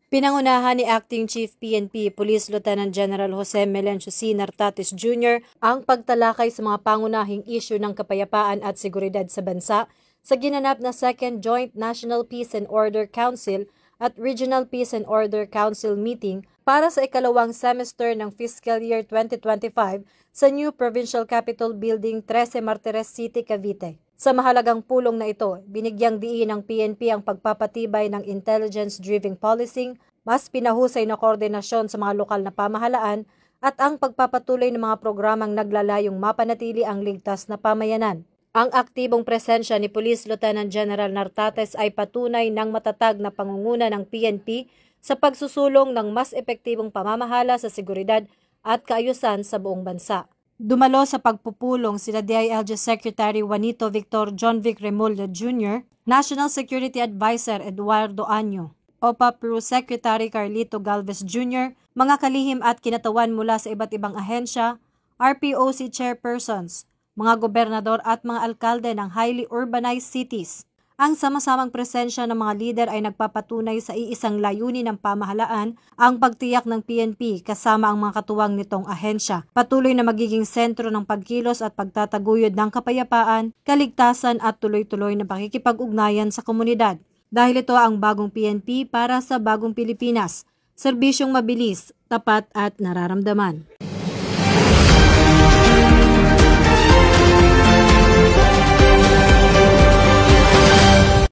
Pinangunahan ni Acting Chief PNP Police Lieutenant General Jose Melencio C. Nartates Jr. ang pagtalakay sa mga pangunahing isyu ng kapayapaan at seguridad sa bansa sa ginanap na 2nd Joint National Peace and Order Council at Regional Peace and Order Council meeting para sa ikalawang semester ng fiscal year 2025 sa New Provincial Capitol Building, 13 Martires City, Cavite. Sa mahalagang pulong na ito, binigyang diin ng PNP ang pagpapatibay ng intelligence-driven policing, mas pinahusay na koordinasyon sa mga lokal na pamahalaan at ang pagpapatuloy ng mga programang naglalayong mapanatili ang ligtas na pamayanan. Ang aktibong presensya ni Police Lieutenant General Nartates ay patunay ng matatag na pangunguna ng PNP sa pagsusulong ng mas epektibong pamamahala sa seguridad at kaayusan sa buong bansa. Dumalo sa pagpupulong sila DILG Secretary Juanito Victor John Vic Remulla Jr., National Security Advisor Eduardo Año, OPA Pro Secretary Carlito Galvez Jr., mga kalihim at kinatawan mula sa iba't ibang ahensya, RPOC chairpersons, mga gobernador at mga alkalde ng highly urbanized cities. Ang sama-samang presensya ng mga lider ay nagpapatunay sa iisang layunin ng pamahalaan, ang pagtiyak ng PNP kasama ang mga katuwang nitong ahensya. Patuloy na magiging sentro ng pagkilos at pagtataguyod ng kapayapaan, kaligtasan at tuloy-tuloy na pakikipag-ugnayan sa komunidad. Dahil ito ang bagong PNP para sa bagong Pilipinas, serbisyong mabilis, tapat at nararamdaman.